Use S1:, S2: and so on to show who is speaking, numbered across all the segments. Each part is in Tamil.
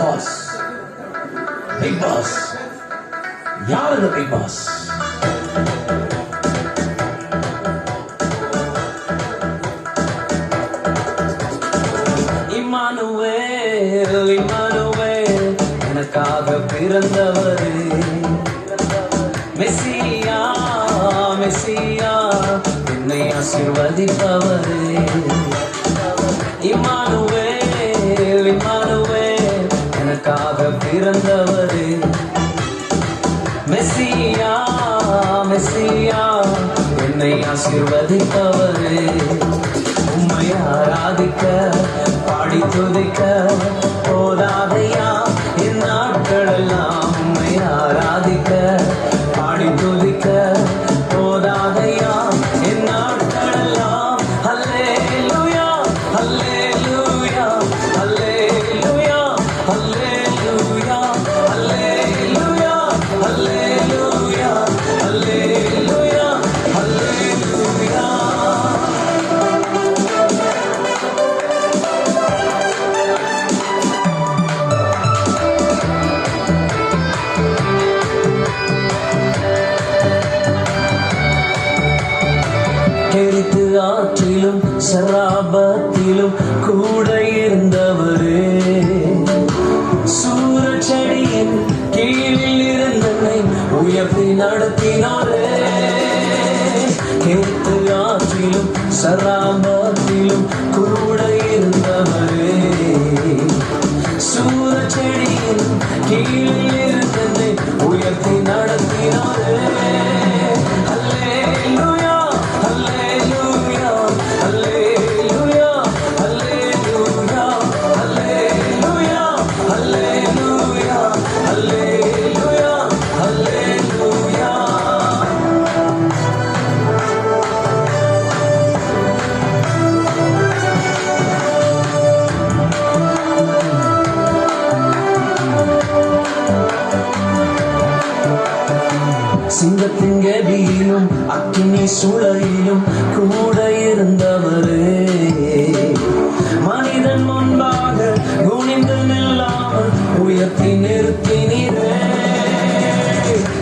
S1: பாஸ். Big pass. யார் இந்த பிக் பாஸ்? இம்மானுவேல், இம்மானுவேல், எனக்காக பிறந்தவரே. மெஸ்ஸியா, மெஸ்ஸியா, என்னை ஆசீர்வதிப்பவரே. இம்மானுவேல், இம்மானுவேல், எனக்காக பிறந்தவரே. மெஸ்ஸியா, மெஸ்ஸியா, என்னை ஆசீர்வதிப்பவரே. உம்மை ஆராதிக்க பாடி துதிக்க போதாதையா என் நாட்களெல்லாம். உம்மை ஆராதிக்க பாடி துதிக்க போதாதையா என் நாட்களெல்லாம். அல்லேலூயா, அல்லேலூயா, அல்லேலூயா, அல்லேலூயா, அல்லேலூயா, அல்லேலூயா, அல்லேலூயா, அல்லேலூயா. எரித்து ஆற்றிலும் சராபத்திலும் கூட இருந்தவரே. சூரச்செடியின் கீழில் இருந்தனை உயர்த்தி நடத்தினாரே. எரித்து ஆற்றிலும் சராபத்திலும் கூட இருந்தவரே. சூரச்செடியின் கீழில் இருந்தனை உயர்த்தி நடத்தினாரே. அல்லேலூயா, அல்லேலூயா, அல்லேலூயா, அல்லேலூயா, அல்லேலூயா, அல்லேலூயா, அல்லேலூயா, அல்லேலூயா. சிங்கத்தின் கெபியிலும் அக்கினி சூளையிலும் கூட இருந்தவரே. மனிதன் முன்பாக குனிந்து நில்லாமல் உயர்த்தி நிறுத்தினீரே.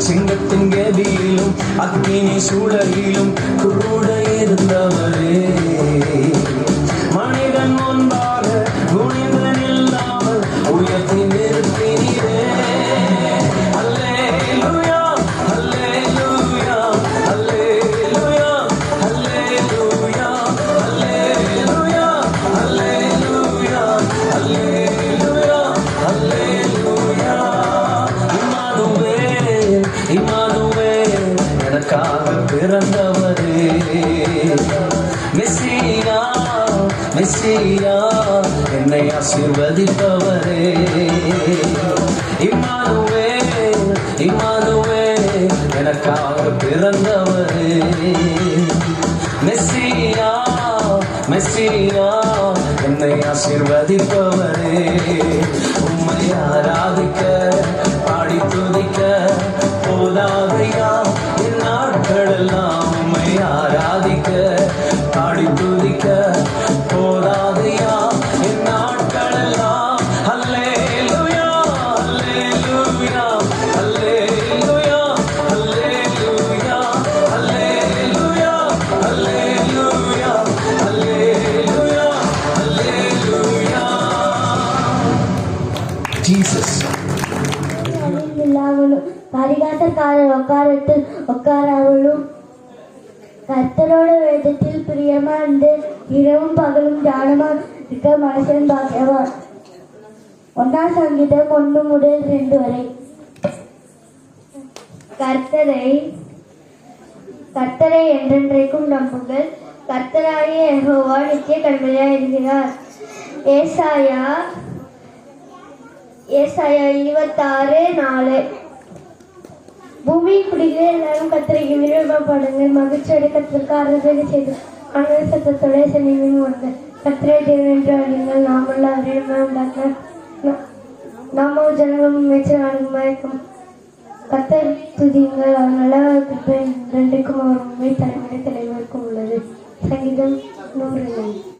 S1: சிங்கத்தின் கெபியிலும் அக்கினி சூளையிலும் கூட இருந்தவரே. மனிதன் முன்பாக குனிந்து நில்லாமல் உயர்த்தி நிறுத்தினீரே. அல்லேலூயா, அல்லேலூயா, அல்லேலூயா, அல்லேலூயா, அல்லேலூயா, அல்லேலூயா, அல்லேலூயா, அல்லேலூயா. இம்மானுவேல், இம்மானுவேல், எனக்காக பிறந்தவரே. மெஸ்ஸியா, மெஸ்ஸியா, என்னை ஆசீர்வதிப்பவரே. இம்மானுவேல், இம்மானுவேல், எனக்காக பிறந்தவரே. மெஸ்ஸியா, மெஸ்ஸியா, என்னை ஆசீர்வதிப்பவரே. உம்மை ஆராதிக்க பாடி துதிக்க போதாதையா என் நாட்களெல்லாம். உம்மை ஆராதிக்க பாடி துதிக்க போதாதையா என் நாட்களெல்லாம். அல்லேலூயா, அல்லேலூயா, அல்லேலூயா, அல்லேலூயா, அல்லேலூயா, அல்லேலூயா, அல்லேலூயா, அல்லேலூயா. ஜீசஸ்.
S2: பரிகாசக்காரர் உட்காரத்தில் உட்காராமலும் கர்த்தரோட வேதத்தில் பிரியமாண்டு இரவும் பகலும் தியானமா இருக்க மனுஷன் பாக்கியவான். 1 சங்கீதம் 1 முதல் 2 வரை. கர்த்தரை என்றென்றைக்கும் நம்புங்கள். கர்த்தராகிய யெகோவா நித்திய கண்மலையாய் இருக்கிறார். ஏசாயா 26:4. பூமி குடிகள் எல்லாரும் கர்த்தருக்கு விரும்பப்படுங்கள். மகிழ்ச்சியோடு கர்த்தருக்கு ஆராதனை செய்து ஆனந்த சத்தத்தோட சென்னையும் உண்டு. கர்த்தரை தேவன் என்று அறியுங்கள். நாமல்ல அவரிடமே உண்டாக்க நாம ஜனங்களும் மேய்ச்சலாகும். கர்த்தர் துதியுங்கள். அவர் நல்லவர் கிருபை என்றென்றைக்கும் அவர் உண்மை தலைமுறை தலைவருக்கும் உள்ளது. சங்கீதம் 100.